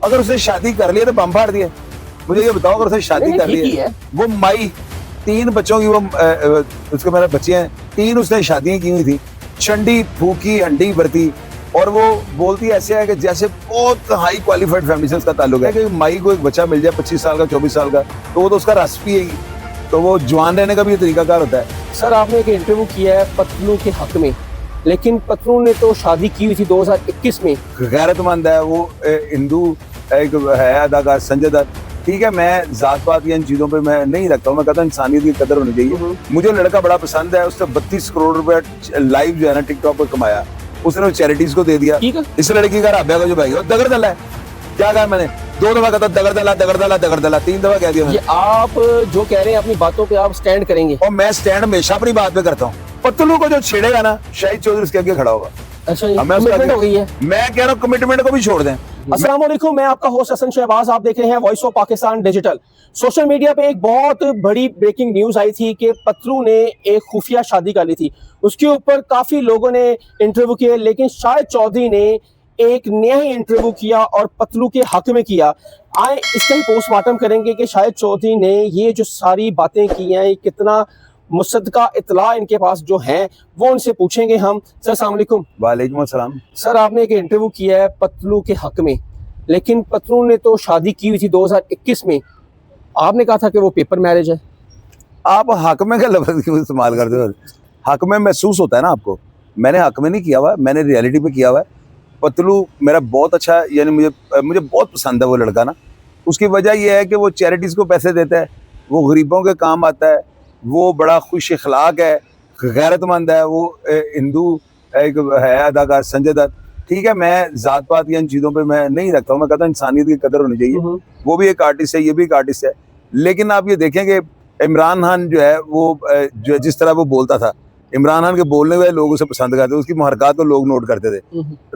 अगर उसने शादी कर ली है तो बम फाड़ दिया। मुझे ये बताओ, अगर उसने शादी कर ली है, वो माई 3 बच्चों की, वो उसके मेरे बच्चे हैं 3, उसने शादियां की हुई थी, चंडी फूकी हंडी भरती, और वो बोलती ऐसे है कि जैसे बहुत हाई क्वालिफाइड फैमिली से उसका ताल्लुक है कि माई को एक बच्चा मिल जाए 25 साल का 24 साल का, तो वो तो उसका रस भी है, तो वो जवान रहने का भी तरीकाकार होता है। सर आपने एक इंटरव्यू किया है पतलू के हक में, लेकिन पतलू ने तो शादी की हुई थी 2021 में। गैरतमंद है वो, हिंदू एक है अदाकार संजय दत्त, ठीक है, मैं जात पात या इन चीजों पे मैं नहीं रखता हूँ, मैं कहता हूँ इंसानियत की कदर होनी चाहिए। मुझे लड़का बड़ा पसंद है, उसने 32 करोड़ रुपए लाइव जो है ना टिकटॉक पर कमाया, उसने चैरिटीज को दे दिया। इस लड़की का राबिया का जो भाई है दगड़दल है, क्या कहा मैंने 2 दफा कहता दगड़दला दगड़दला दगड़दला, 3 दफा कह दिया मैंने। आप जो कह रहे हैं अपनी बातों पे आप स्टैंड करेंगे? और मैं स्टैंड हमेशा अपनी बात पे करता हूँ। पतलू को जो छेड़ेगा ना, शाहिद चौधरी उसके आगे खड़ा होगा। अच्छा, कमिटमेंट हो गई है। मैं कह रहा हूँ कमिटमेंट को भी छोड़ दें। अस्सलाम वालेकुम, मैं आपका होस्ट हसन शहबाज, आप देख रहे हैं voice of Pakistan digital. Social media पे एक बहुत बड़ी ब्रेकिंग न्यूज आई थी कि पतलू ने एक खुफिया शादी कर ली थी। उसके ऊपर काफी लोगों ने इंटरव्यू किए, लेकिन शाहिद चौधरी ने एक नया ही इंटरव्यू किया और पतलू के हक में किया। आए इसका ही पोस्टमार्टम करेंगे कि शाहिद चौधरी ने ये जो सारी बातें की हैं, कितना मुसद्दका इतला इनके पास जो हैं, वो उनसे पूछेंगे हम। सर अस्सलाम वालेकुम। वालेकुम अस्सलाम। सर आपने एक इंटरव्यू किया है पतलू के हक में, लेकिन पतलू ने तो शादी की हुई थी 2021 में। आपने कहा था कि वो पेपर मैरिज है। आप हक में का लफ्ज क्यों इस्तेमाल करते हो? हक में महसूस होता है ना आपको, मैंने हक में नहीं किया हुआ, मैंने रियलिटी पे किया हुआ है। पतलू मेरा बहुत अच्छा, यानी मुझे बहुत पसंद है वो लड़का ना। उसकी वजह यह है कि वो चैरिटीज़ को पैसे देता है, वो गरीबों के काम आता है, वो बड़ा खुश अखलाक है, गैरतमंद है, वो हिंदू एक है अदाकार संजय दत्त, ठीक है, मैं जात पात या इन चीज़ों पे मैं नहीं रखता हूँ, मैं कहता हूँ इंसानियत की कदर होनी चाहिए। वो भी एक आर्टिस्ट है, ये भी एक आर्टिस्ट है। लेकिन आप ये देखें कि इमरान खान जो है वो जो जिस तरह वो बोलता था, इमरान खान के बोलने वाले लोग उसे पसंद करते थे, उसकी मुहरकत को लोग नोट करते थे।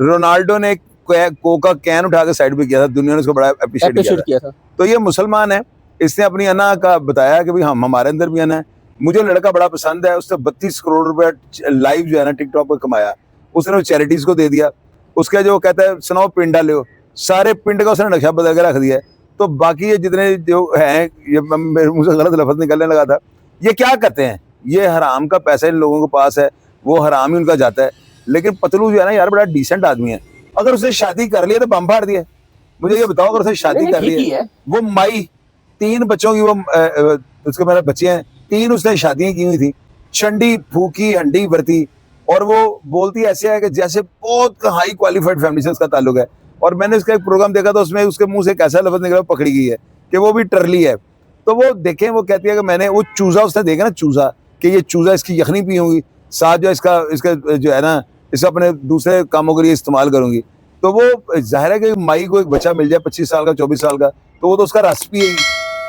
रोनाल्डो ने कोका कैन उठा के साइड पे किया था, दुनिया ने उसको बड़ा अप्रिशिएट किया था। तो ये मुसलमान है, इसने अपनी अना का बताया कि भाई हम हमारे अंदर भी अना है। मुझे लड़का बड़ा पसंद है, उसने 32 करोड़ रुपए लाइव जो है ना टिकटॉक पर कमाया, उसने चैरिटीज को दे दिया। उसके जो कहता है सुनाओ पिंड डाले हो, सारे पिंड का उसने नक्शा बदल के रख दिया है। तो बाकी ये जितने जो हैं, ये मेरे मुंह से गलत लफ्ज निकलने लगा था, ये क्या करते हैं, ये हराम का पैसा इन लोगों के पास है, वो हराम ही उनका जाता है। लेकिन पतलू जो है ना यार, बड़ा डिसेंट आदमी है। अगर उसने शादी कर ली है तो बम फाड़ दिया। मुझे ये बताओ, अगर उसने शादी कर ली है, वो माई 3 बच्चों की, वो उसके मेरे बच्चे हैं 3, उसने शादियां की हुई थी, चंडी फूकी हंडी भरती, और वो बोलती ऐसे है कि जैसे बहुत हाई क्वालिफाइड फैमिली से उसका ताल्लुक है। और मैंने उसका एक प्रोग्राम देखा, तो उसमें उसके मुंह से एक ऐसा लफ्ज निकला, पकड़ी गई है कि वो भी टर्ली है। तो वो देखें, वो कहती है कि मैंने वो चूजा, उसने देखा ना चूजा, कि ये चूजा इसकी यखनी पी होंगी, साथ जो इसका जो है ना, इसे अपने दूसरे कामों के लिए इस्तेमाल करूंगी। तो वो जाहिर है कि माई को एक बच्चा मिल जाए 25 साल का 24 साल का, तो वो तो उसका रस भी है,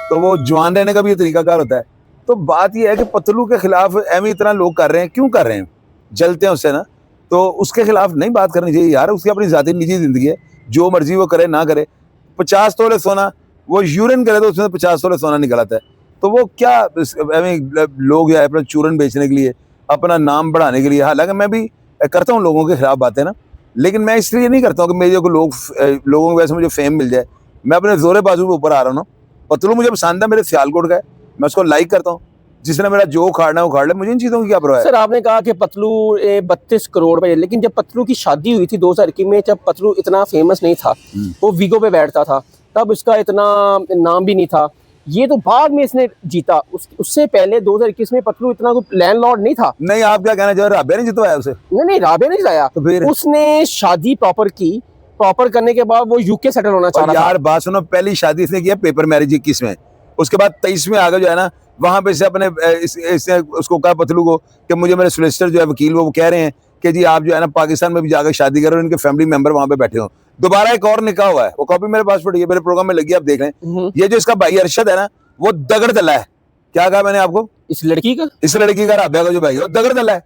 तो वो जवान रहने का भी तरीकाकार होता है। तो बात यह है कि पतलू के खिलाफ एम इतना लोग कर रहे हैं, क्यों कर रहे हैं? जलते हैं उससे ना, तो उसके खिलाफ नहीं बात करनी चाहिए यार। उसकी अपनी जाती निजी जिंदगी है, जो मर्जी वो करे ना करे। 50 तोले सोना, वो यूरिन करे तो उसमें 50 तोले सोना निकल आता है। तो वो क्या लोग या अपना चूरन बेचने के लिए, अपना नाम बढ़ाने के लिए, हालांकि मैं भी करता हूँ लोगों के खिलाफ बातें ना, लेकिन मैं इसलिए नहीं करता हूँ कि मेरे को लोगों की वजह से मुझे फेम मिल जाए। मैं अपने जोरे बाजू पे ऊपर आ रहा हूँ ना। पतलू मुझे पसंद है, मेरे सियालकोट का है, मैं उसको लाइक करता हूँ। जिसने मेरा जो उखाड़ना है उखाड़ ले, मुझे इन चीजों की क्या परवाह है। सर आपने कहा कि पतलू 32 करोड़ में, लेकिन जब पतलू की शादी हुई थी 2021 में, जब पतलू इतना फेमस नहीं था, वो वीगो पे बैठता था, तब इसका इतना नाम भी नहीं था। ये तो बाद में इसने जीता, उससे पहले 2021 में पतलू इतना कोई लैंडलॉर्ड नहीं था। नहीं, आप क्या कहना चाह रहे? राबिया ने जितवाया उसे? नहीं, राबिया नहीं जिताया, तो फिर उसने शादी प्रॉपर की, प्रॉपर करने के बाद वो यूके सेटल होना चाह रहा था। यार बात सुनो, पहली शादी इसने किया पेपर मैरिज 21 में, उसके बाद 23 में आगे जो है ना, वहां पे से अपने इसने उसको कहा पतलू को कि मुझे मेरे सोलिसिटर जो है वकील, वो कह रहे हैं कि जी आप जो है ना पाकिस्तान में भी जाकर शादी करो, इनके फैमिली मेंबर वहां पे बैठे हो। दोबारा एक और निकाह हुआ है, वो कॉपी मेरे पास पड़ी है, मेरे प्रोग्राम में लगी, आप देख लें। ये जो इसका भाई अरशद है ना, वो दगड़दला है। क्या कहा मैंने आपको? इस लड़की का राबिया का जो भाई है, दगड़दला है।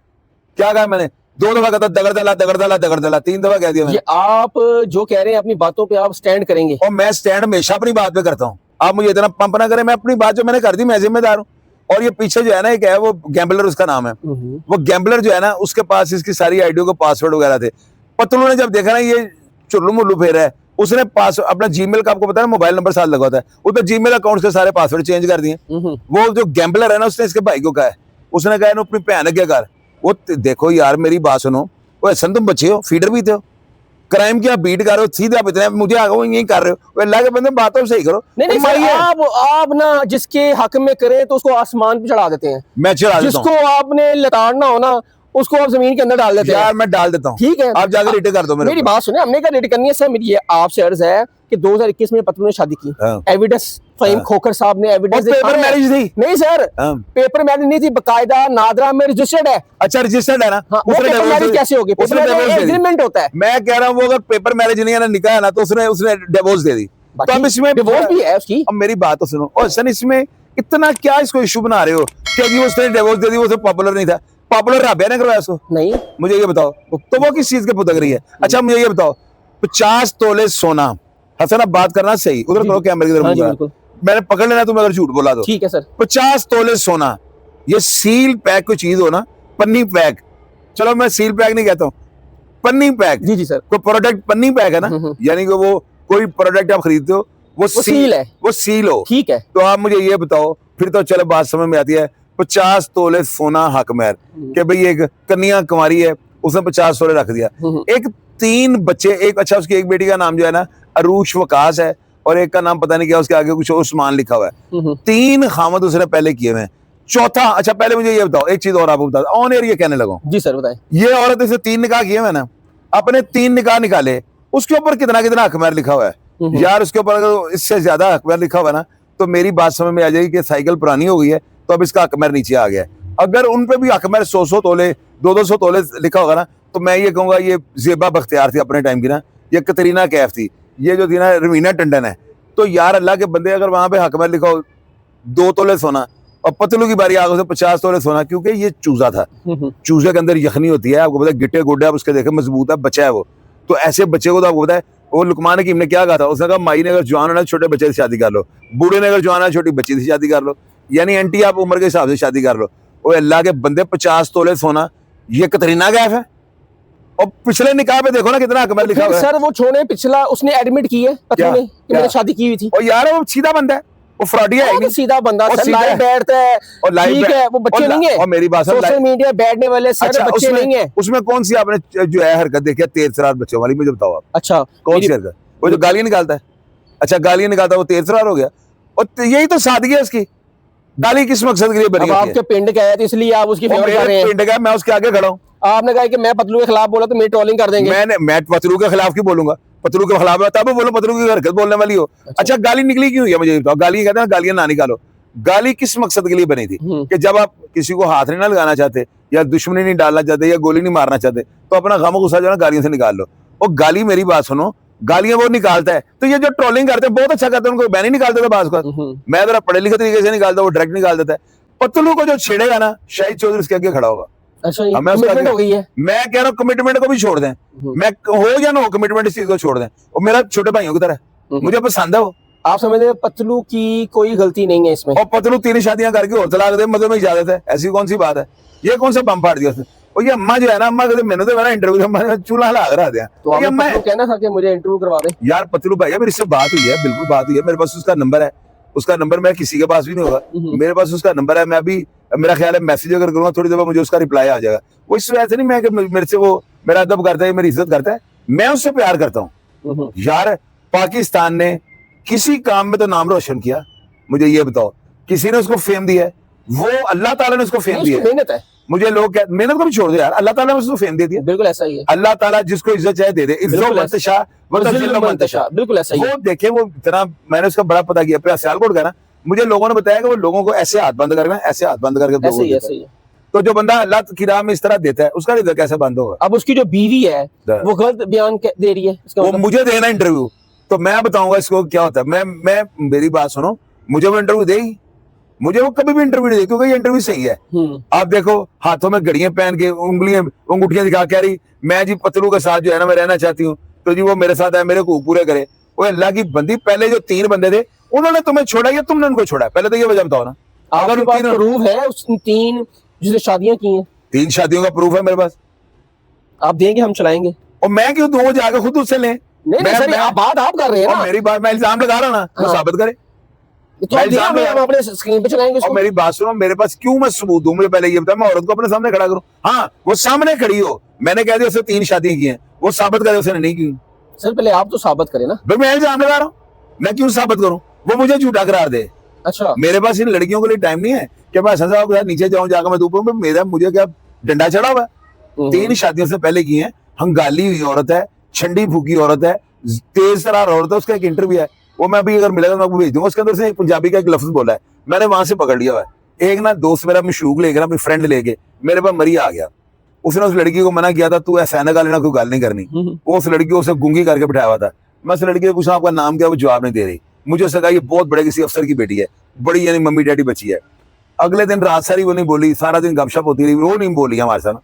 क्या कहा मैंने? 2 दफा कहता दगड़दला दगड़दला दगड़दला, 3 दफा कह दिया मैंने। आप जो कह रहे हैं अपनी बातों पे आप स्टैंड करेंगे? और मैं स्टैंड हमेशा अपनी बात पे करता हूँ, आप मुझे इतना पंप ना करें। मैं अपनी बात जो मैंने कर दी, मैं जिम्मेदार हूँ। और ये पीछे जो है ना, एक है वो गैम्बलर, उसका नाम है, वो गैम्बलर जो है ना, उसके पास इसकी सारी आईडियो के पासवर्ड वगैरह थे। पतलू ने जब देखा ना ये चुल्लू मुल्लू फेर है, उसने पास अपना जीमेल का, आपको पता है मोबाइल नंबर साथ लगा होता है, उसने जीमेल अकाउंट के सारे पासवर्ड चेंज कर दिए। वो जो गैम्बलर है ना, उसने इसके भाई को कहा है, उसने कहा अपनी भैन अगे कर। वो देखो यार मेरी बात सुनो, वो ऐसा तुम बच्चे हो, फीडर भी थे हो, क्राइम की आप बीट कर रहे हो, सीधे आप इतने मुझे आगे यही कर रहे हो, वो अल्लाह के बंदे बात तो सही करो। नहीं नहीं तुम्हारी सर, है। आप ना जिसके हक में करें तो उसको आसमान पे चढ़ा देते हैं, मैं चढ़ा देता जिसको हूँ आपने लताड़ना हो ना उसको आप जमीन के अंदर डाल देते हैं। यार, मैं डाल देता हूँ, ठीक है, आप जाकर रिटे कर दो मेरे मेरी ऊपर। बात सुने, हमने क्या रेट करनी है सर। मेरी ये आपसे अर्ज है कि 2021 में पतलू ने शादी की, हाँ। एविडेंस फहीम हाँ। खोखर साहब ने एविडेंस और पेपर मैरिज थी? नहीं सर, हाँ। पेपर मैरिज नहीं थी, बकायदा नादरा में रजिस्टर्ड है। अच्छा रजिस्टर्ड है ना? हाँ, वो पेपर मैरिज कैसे होगी? पेपर मैरिज एग्रीमेंट होता है। मैं कह रहा हूँ वो अगर पेपर मैरिज नहीं है ना, निकाह है ना, तो उसने डिवोर्स दे दी। तो अब इसमें डिवोर्स भी है उसकी। अब मेरी बात तो सुनो, और सन इसमें इतना क्या इसको इशू बना रहे हो कि जी उसने डिवोर्स दे दी, वो पॉपुलर नहीं था, पॉपुलर राबिया ने करवाया उसको? नहीं, मुझे ये बताओ, तो वो किस चीज के पुतग रही है? अच्छा मुझे ये बताओ, 50 तोले सोना, हसन अब बात करना सही, उधर करो कैमरे की हाँ जी, तरफ, बिल्कुल। मैंने पकड़ लेना तुम अगर झूठ बोला तो। ठीक है सर। 50 तोले सोना, ये सील पैक कोई चीज हो ना, पन्नी पैक, चलो मैं सील पैक नहीं कहता हूँ, पन्नी पैक। जी जी सर। कोई प्रोडक्ट पन्नी पैक है ना, यानी कि वो कोई प्रोडक्ट आप खरीदते हो वो सील है, वो सील हो। ठीक है। तो आप मुझे ये बताओ, फिर तो चलो बात समझ में आती है, 50 तोले सोना हक महर कि भाई एक कन्या कुमारी है, उसने 50 तोले रख दिया। एक 3 बच्चे, एक अच्छा उसकी एक बेटी का नाम जो है ना अरूश वकास है, और एक का नाम पता नहीं क्या, उसके आगे कुछ उस्मान लिखा हुआ है। 3 खामद उसने पहले किए हुए हैं। चौथा, अच्छा पहले मुझे ये बताओ, एक चीज और आपको बता ऑन एयर ये कहने लगा जी सर बताएं। ये औरत इसे 3 निकाह किए हुए ना, अपने 3 निकाह निकाले, उसके ऊपर कितना कितना हक महर लिखा हुआ है यार। उसके ऊपर अगर इससे ज्यादा हक महर लिखा हुआ ना, तो मेरी बात समझ में आ जाएगी कि साइकिल पुरानी हो गई है, तो अब इसका हक महर नीचे आ गया है। अगर उन पे भी हक महर 100 तोले 200 तोले लिखा होगा ना, तो मैं ये कहूंगा ये ज़ेबा बख्तियार थी अपने टाइम की ना, ये कतरीना कैफ थी, ये जो थी ना रवीना टंडन है। तो यार अल्लाह के बंदे, अगर वहां पे हक महर लिखा हो 2 तोले सोना, और पतलू की बारी आगे से 50 तोले सोना, क्योंकि ये चूजा था, चूजे के अंदर यखनी होती है, आपको पता है, गिट्टे गोड्डे आप उसके देखे मजबूत है, बच्चा है वो। तो ऐसे बच्चे को तो आपको पता है, वो लुकमान हकीम ने क्या कहा था, उसने कहा माई ने अगर जवान होना छोटे बच्चे से शादी कर लो, बूढ़े ने अगर जवान होना छोटी बच्ची से शादी कर लो, यानी एंटी आप उम्र के हिसाब से शादी कर लो। वो अल्लाह के बंदे 50 तोले सोना, ये कतरीना कैफ है। और पिछले निकाह पे देखो ना कितना हक महर लिखा हुआ है। सर वो छोड़े, पिछला उसने एडमिट की है पत्नी ने कि मैंने शादी की हुई थी। और यार वो सीधा बंदा है, वो फ्रॉडिया है नहीं, सीधा बंदा सर, लाइव बैठता है और लाइव ठीक है, वो बच्चे नहीं है। और मेरी बात सोशल मीडिया बैठने वाले सर अच्छा, बच्चे नहीं है। उसमें कौन सी आपने जो है हरकत देखी है तेज तरार बच्चों वाली, मुझे बताओ आप। अच्छा कौन सी हरकत? वो जो गालियां निकालता है, अच्छा गालियां निकालता है वो तेज तरार हो गया। और यही तो सादगी है उसकी, गाली किस मकसद के लिए बनी? आपके पिंड का है तो इसलिए आप उसकी फेवर कर रहे हैं। पिंड का, मैं उसके आगे खड़ा हूँ। आपने कहा कि मैं पतलू के खिलाफ बोला तो मेरी ट्रोलिंग कर देंगे। मैं पतलू के खिलाफ क्यों बोलूंगा? पतलू के खिलाफ है तब बोलो, पतलू की हरकत बोलने वाली हो। अच्छा गाली निकली क्यों है मुझे बताओ? गाली कहते हैं गालियां ना निकालो, गाली किस मकसद के लिए बनी थी? कि जब आप किसी को हाथ नहीं ना लगाना चाहते, या दुश्मनी नहीं डालना चाहते, या गोली नहीं मारना चाहते, तो अपना गम गुस्सा जो है ना गालियों से निकाल लो। और गाली, मेरी बात सुनो, गालियां वो निकालता है, तो ये जो ट्रोलिंग करते हैं बहुत अच्छा करते हैं, उनको मैं नहीं निकालता था बात को, मैं जरा पढ़े लिखे तरीके से निकालता, वो डायरेक्ट निकाल देता है। पतलू को जो छेड़ेगा ना, शाहिद चौधरी उसके आगे खड़ा होगा। अच्छा कमिटमेंट हो गई है। मैं कह रहा हूँ कमिटमेंट को भी छोड़ दें, मैं हो या ना हो कमिटमेंट, इस चीज को छोड़ दें। और मेरा छोटे भाइयों की तरह मुझे पसंद है वो। आप समझते हैं पतलू की कोई गलती नहीं है इसमें? और पतलू 3 शादियां करके और तलाक दे, मतलब में इजाजत है? ऐसी कौन सी बात है? ये कौन सा बम फाड़ दिया उसने? और ये अम्मा जो है ना, अम्मा कहते मैंने तो मेरा इंटरव्यू चूल्हा ला रहा था, तो आपने कहना था कि मुझे इंटरव्यू करवा दे। यार पतलू भाई मेरी इससे बात हुई है, बिल्कुल बात हुई है, मेरे पास उसका नंबर है, उसका नंबर मैं किसी के पास भी नहीं होगा, मेरे पास उसका नंबर है। मैं अभी मेरा ख्याल है मैसेज अगर करूंगा थोड़ी देर में मुझे उसका रिप्लाई आ जाएगा। वो इस वजह से नहीं मैं कि मेरे से वो मेरा अदब करता है, मेरी इज्जत करता है, मैं उससे प्यार करता हूँ। यार पाकिस्तान ने किसी काम में तो नाम रोशन किया, मुझे ये बताओ किसी ने उसको फेम दिया है? वो अल्लाह ताला ने उसको फेम दिया है। मेहनत है, मुझे लोग मेहनत को भी छोड़ दो यार, अल्लाह ताला ने उसको फेम दे दिया। बिल्कुल ऐसा ही है। अल्लाह ताला जिसको इज्जत चाहे दे दे, बिल्कुल ऐसा ही है। वो देखे वो इतना, मैंने उसका बड़ा पता किया सियालकोट का ना, मुझे लोगों ने बताया कि वो लोगों को ऐसे हाथ बंद करना, ऐसे हाथ बंद करके ऐसे ही है। तो जो बंदा अल्लाह की राह में इस तरह देता है, उसका रिजल्ट कैसे बंद होगा? अब उसकी जो बीवी है वो गलत बयान दे रही है, वो मुझे देना इंटरव्यू, तो मैं बताऊंगा इसको क्या होता है। मैं मेरी बात सुनो, मुझे वो इंटरव्यू देगी? मुझे वो कभी भी इंटरव्यू नहीं दे, क्योंकि ये इंटरव्यू सही है। आप देखो हाथों में घड़ियां पहन के, उंगलियां अंगूठियां दिखा कह रही मैं जी पतलू के साथ जो है ना मैं रहना चाहती हूँ, तो जी वो मेरे साथ है, मेरे को पूरे करे। वो अल्लाह की बंदी, पहले जो 3 बंदे थे उन्होंने तुम्हें छोड़ा या तुमने उनको छोड़ा? पहले तो ये वजह बताओ ना। अगर प्रूफ है उस 3 जिसने शादियां की हैं, 3 शादियों का प्रूफ है मेरे पास, आप देंगे हम चलाएंगे। और मैं क्यों दूं? जाकर खुद उससे लें। नहीं नहीं सर, आप बात आप कर रहे हैं और ना, मेरी बात, मैं इल्जाम लगा रहा हूं ना, वो हाँ। साबित करे। तो आप दिया हमें, हम अपने स्क्रीन पे चलाएंगे और इसको। मेरी बात सुनो, मेरे पास क्यों मैं सबूत दूं? मुझे पहले ये बताओ, मैं औरत को अपने सामने खड़ा करूं? हाँ, वो सामने खड़ी हो, मैंने कह दिया उसने 3 शादी की हैं, वो साबित करे उसने नहीं की। सर पहले आप तो साबित करें ना। भाई मैं इल्जाम लगा रहा हूँ, मैं क्यों साबित करूं? वो मुझे झूठा करार दे। अच्छा, मेरे पास इन लड़कियों के लिए टाइम नहीं है कि मैं हसन साहब के साथ नीचे जाऊं, जाकर मैं धूप में, मेरा मुझे क्या डंडा चढ़ा हुआ है? 3 शादियों से पहले की है, हंगाली हुई औरत है, छंडी फूकी औरत है, तेज तरार औरत है, उसका एक इंटरव्यू है, वो मैं अभी अगर मिलेगा तो मैं आपको भेज दूंगा। उसके अंदर से एक पंजाबी का एक लफ्ज बोला है, मैंने वहां से पकड़ लिया हुआ है। एक ना दोस्त मेरा मशूक लेकर, अपनी फ्रेंड लेके मेरे पास मरी आ गया, उसने उस लड़की को मना किया था, तू ऐसा ना लेना, कोई गाल नहीं करनी। वो उस लड़की को उसे गूंगी करके बिठाया हुआ था। मैं उस लड़की से पूछा आपका नाम क्या, वो जवाब नहीं दे रही। मुझे उसने कहा ये बहुत बड़े किसी अफसर की बेटी है, बड़ी यानी मम्मी डैडी बची है। अगले दिन रात सारी वो नहीं बोली, सारा दिन गपशप होती रही, वो नहीं बोली हमारे साथ।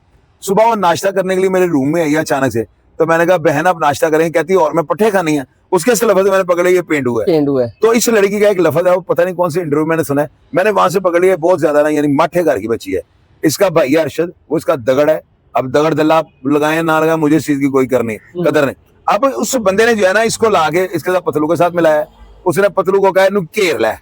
सुबह वो नाश्ता करने के लिए मेरे रूम में आई अचानक से, तो मैंने कहा बहन आप नाश्ता करेंगे? कहती और मैं पट्ठे खानी है। उसके इस लफ्ज मैंने पकड़े, ये पेंडू है। पेंडू है। तो इस लड़की का एक लफ्ज है, वो पता नहीं कौन से इंटरव्यू मैंने सुना है, मैंने वहां से पकड़ लिया, बहुत ज्यादा ना, यानी मठे घर की बच्ची है। इसका भाई है अरशद, वो इसका दगड़ है। अब दगड़ दल्ला लगाए ना लगाए, मुझे इस चीज की कोई करनी कदर नहीं। अब उस बंदे ने जो है ना, इसको लाके इसके साथ पतलू के साथ मिलाया, उसने पतलू को कहा घेर ला,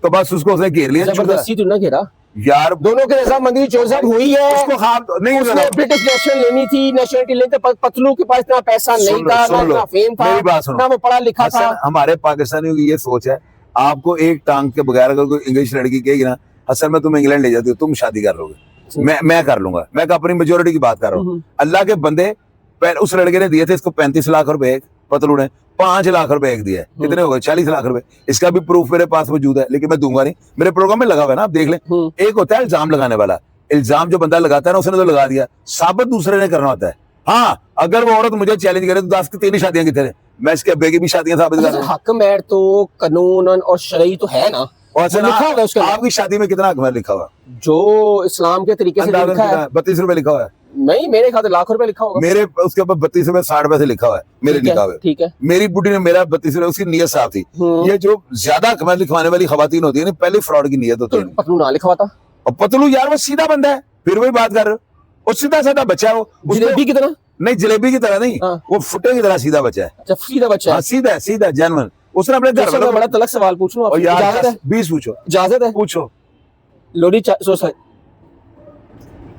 तो बस उसको उसने घेर लिया। जबरदस्ती तो ना घेरा यार, दोनों के रजामंदी चोरसाद हुई है। उसको खाब नहीं, उसने ब्रिटिश नेशनल लेनी थी, नेशनलिटी लेनी थी, पतलू के पास इतना पैसा नहीं था, ना इतना फेम था, मेरी बात सुनो, ना वो पढ़ा लिखा था। हमारे पाकिस्तानियों की ये सोच है, आपको एक टांग के बगैर अगर कोई इंग्लिश लड़की कहेगी ना, हसन मैं तुम्हें इंग्लैंड ले जाती हूँ, तुम शादी कर लोगे, मैं कर लूंगा। मैं अपनी मेजोरिटी की बात कर रहा हूँ। अल्लाह के बंदे, उस लड़के ने दिए थे इसको 35 लाख रुपए, पतलू ने 5 लाख रुपए एक दिया है, कितने हो गए? 40 लाख रुपए। इसका भी प्रूफ मेरे पास मौजूद है, लेकिन मैं दूंगा नहीं, मेरे प्रोग्राम में लगा हुआ है ना, आप देख लें। एक होता है इल्जाम लगाने वाला, इल्जाम जो बंदा लगाता है ना, उसने तो लगा दिया, साबित दूसरे ने करना होता है। हाँ, अगर वो औरत मुझे चैलेंज करे तो 10 की 3 शादियां कितने, मैं इसके अब्बे की भी शादियां साबित कर दूं। हक में तो कानून और शरई तो है ना, और लिखा होगा उसके आपकी शादी में कितना हक में लिखा हुआ? जो इस्लाम के तरीके से लिखा है। 32 रुपए लिखा हुआ है। नहीं, मेरे ख्याल से लाख रुपए लिखा होगा। मेरे उसके ऊपर 32 रुपए 60 पैसे लिखा हुआ है, मेरे लिखा हुआ है। ठीक है। मेरी बुढ़ी ने मेरा 32 रुपए, उसकी नीयत साफ थी। ये जो ज्यादा हक में लिखवाने वाली खवातीन होती है ना, पहले फ्रॉड की नीयत होती है। पतलू ना लिखवाता। और पतलू यार वो सीधा बंदा है, फिर वही बात कर रहे हो, वो सीधा साधा बच्चा है। वो जलेबी की तरह नहीं, जलेबी की तरह नहीं, वो फुटे की तरह सीधा बच्चा है। अच्छा, सीधा बच्चा है। सीधा सीधा जेन्युइन। उसने अपने घर वालों बड़ा तलक सवाल पूछ लूं, इजाजत है? 20 पूछो, इजाजत है? पूछो। लोडी सोसाइटी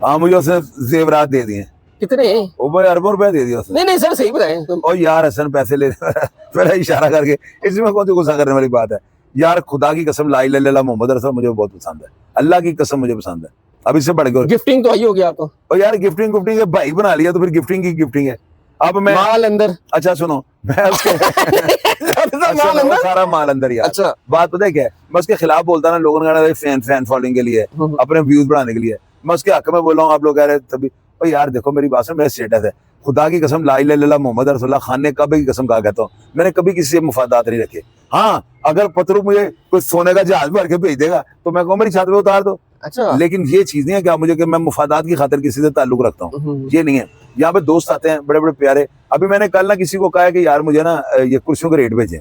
हाँ, मुझे उसने जेवरात दे दिए। कितने? ऊपर अरबों रुपए दे दिया उसने। नहीं सर, सही बताएं तुम। और यार हसन पैसे ले मेरा इशारा करके, इसमें कौन सी गुस्सा करने वाली बात है यार? खुदा की कसम, ला इलाहा इल्लल्लाह मोहम्मद रसूल मुझे बहुत पसंद है, अल्लाह की कसम मुझे पसंद है। अब इससे बढ़ गया गिफ्टिंग तो आई होगी आपको। और यार गिफ्टिंग है, भाई बना लिया तो फिर गिफ्टिंग की गिफ्टिंग है। अब मैं माल अंदर। अच्छा सुनो, मैं उसके माल अंदर, सारा माल अंदर यार। अच्छा, बात पता है क्या है? मैं उसके खिलाफ बोलता ना, लोगों ने फैन फॉलोइंग के लिए, अपने व्यूज बढ़ाने के लिए, मैं उसके हक में बोल रहा हूँ। आप लोग कह रहे तभी, और यार देखो मेरी बात सुन, मेरा स्टेटस है, खुदा की कसम, ला इलाहा इल्लल्लाह मोहम्मद रसूलुल्लाह, खाने कभी की कसम कहा कहता हूँ, मैंने कभी किसी से मुफादात नहीं रखे। हाँ, अगर पतरू मुझे कुछ सोने का जहाज भर के भेज देगा तो मैं कहूँ मेरी छत पे उतार दो। अच्छा, लेकिन ये चीज नहीं है क्या मुझे कि मैं मुफादात की खातिर किसी से ताल्लुक रखता हूँ, ये नहीं है। यहाँ पे दोस्त आते हैं बड़े बड़े प्यारे। अभी मैंने कल ना किसी को कहा कि यार मुझे ना ये कुर्सियों का रेट भेजें,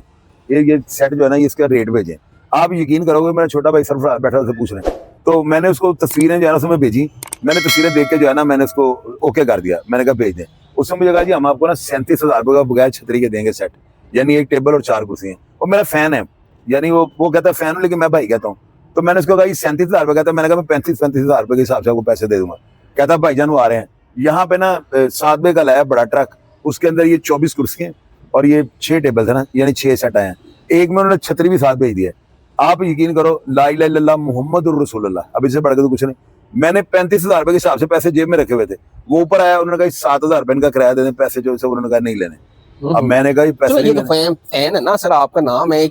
ये सेट जो है ना इसका रेट भेजें। आप यकीन करोगे, मेरा छोटा भाई सरफराज बैठा उससे पूछ रहे हैं, तो मैंने उसको तस्वीरें जो है ना उसमें भेजी। मैंने तस्वीरें देख के जो है ना मैंने उसको ओके कर दिया, मैंने कहा भेज दें। उसने मुझे कहा जी हम आपको ना 37,000 रुपये का बगैर छतरी के देंगे सेट, यानी एक टेबल और 4 कुर्सियां। और मेरा फैन है, यानी वो कहता है फैन, लेकिन मैं भाई कहता हूँ। तो मैंने उसको कहा 37,000 रुपये, कहता है, मैंने कहा मैं 35,000 रुपये के हिसाब से आपको पैसे दे दूंगा। कहता भाईजान वो आ रहे हैं यहाँ पे ना, 7 बजे का लाया बड़ा ट्रक, उसके अंदर ये 24 कुर्सियां और ये 6 टेबल थे ना, यानी 6 सेट आए हैं। एक में उन्होंने छतरी भी साथ भेज दिया। आप यकीन करो, ला इलाहा इल्लल्लाह मुहम्मदुर रसूलुल्लाह, अब इससे बढ़कर तो कुछ नहीं। मैंने 35,000 रुपये के हिसाब से पैसे जेब में रखे हुए थे। वो ऊपर आया, उन्होंने कहा 7,000 रुपये इनका किराया दे दें, पैसे जो से उन्होंने कहा नहीं लेने। अब मैंने कहा पैसे ये तो फैन है ना सर, आपका नाम है,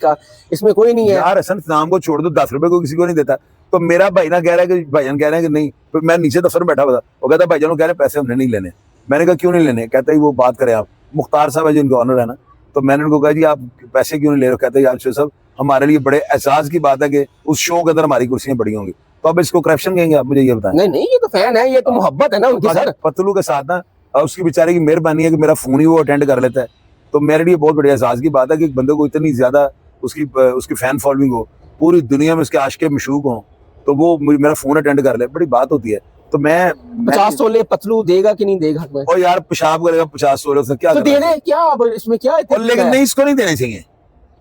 इसमें कोई नहीं है यार। हसन नाम को छोड़ दो, 10 रुपए को किसी को नहीं देता। तो मेरा भाई ना कह रहा है कि भाईजान कह रहे हैं कि नहीं, तो मैं नीचे दफ्तर में बैठा हुआ था, वो कहता भाईजान कह रहे पैसे हमने नहीं लेने। मैंने कहा क्यों नहीं लेने? कहता है वो बात करें आप, मुख्तार साहब है जिनका ऑनर है ना। तो मैंने उनको कहा जी आप पैसे क्यों नहीं ले रहे? कहते हैं यार शेख साहब हमारे लिए बड़े एहसास की बात है कि उस शो के अंदर हमारी कुर्सियां बड़ी होंगी। तो अब इसको करप्शन कहेंगे आप? मुझे ये बताएं। नहीं, ये तो फैन है, ये तो मोहब्बत है ना उनकी सर। पतलू के साथ ना उसकी बेचारे की मेहरबानी है कि मेरा फोन ही वो अटेंड कर लेता है। तो मेरे लिए बहुत बड़ी एहसास की बात है कि बंदे को इतनी ज्यादा उसकी फैन फॉलोइंग हो, पूरी दुनिया में उसके आशिक मशहूक हो, तो वो मेरा फोन अटेंड कर ले, बड़ी बात होती है। तो मैं 50 तोले पतलू देगा कि नहीं देगा हक में? और यार पेशाब करेगा 50 तोले से क्या तो करना दे है? दे क्या, अब इसमें क्या और लेकिन नहीं, इसको नहीं देने चाहिए।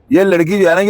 ये लड़की जो है ना,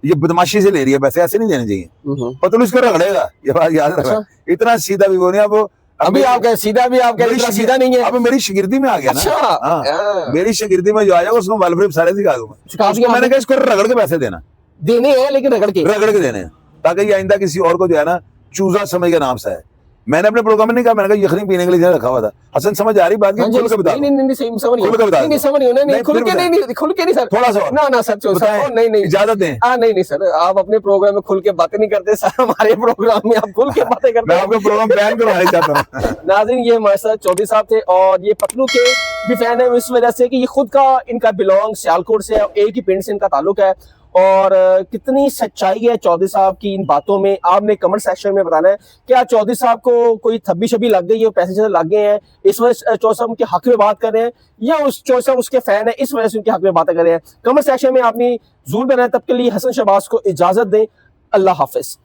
ये बदमाशी से ले रही है पैसे, ऐसे नहीं देने चाहिए। पतलू इसको रगड़ेगा, ये बात याद रखना। अच्छा। इतना सीधा भी वो नहीं। अब अभी आप कह सीधा भी आप कह रहे हैं, सीधा नहीं है। अब मेरी शिगिर्दी में आ गया ना। अच्छा। हाँ, मेरी शिगिर्दी में जो आ जाएगा उसको वालफ्रेम सारे सिखा दूंगा। सिखा दिया उसको मैंने आपने? कहा इसको रगड़ के पैसे देना, देने हैं लेकिन रगड़ के। रगड़ के देने हैं, ताकि ये आइंदा किसी और को जो है ना चूजा समझ के नाम से है। मैंने अपने प्रोग्राम में नहीं कहा, मैंने कहा यखनी पीने के लिए रखा हुआ था। हसन समझ आ रही बात की? हाँ जी, खुल के बता दो। नहीं सही समझ नहीं, खुल के बता नहीं दो। समझ नहीं, नहीं नहीं, खुल फिर के बताएं। नहीं, खुल के नहीं सर, थोड़ा सा और। ना सर बताएं, नहीं इजाजत दें। नहीं सर, आप अपने प्रोग्राम में खुल के बातें नहीं करते सर, हमारे प्रोग्राम में आप खुल के बातें करते मैं हैं। आपका प्रोग्राम बैन करवाना चाहता हूँ। नाज़रीन, ये हमारे साथ चौधरी साहब थे और ये पतलू के भी फैन है इस वजह से कि ये खुद का इनका बिलोंग सियालकोट से है, एक ही पिंड से इनका ताल्लुक है। और कितनी सच्चाई है चौधरी साहब की इन बातों में, आपने कमेंट सेक्शन में बताना है। क्या चौधरी साहब को कोई थब्बी शबी लग गई है, पैसे लग गए हैं इस वजह से चौधरी साहब उनके हक में बात कर रहे हैं, या उस चौधरी साहब उसके फैन है इस वजह से उनके हक में बातें कर रहे हैं? कमेंट सेक्शन में आपने जरूर बनाया। तब के लिए हसन शहबाज को इजाजत दें। अल्लाह हाफिज।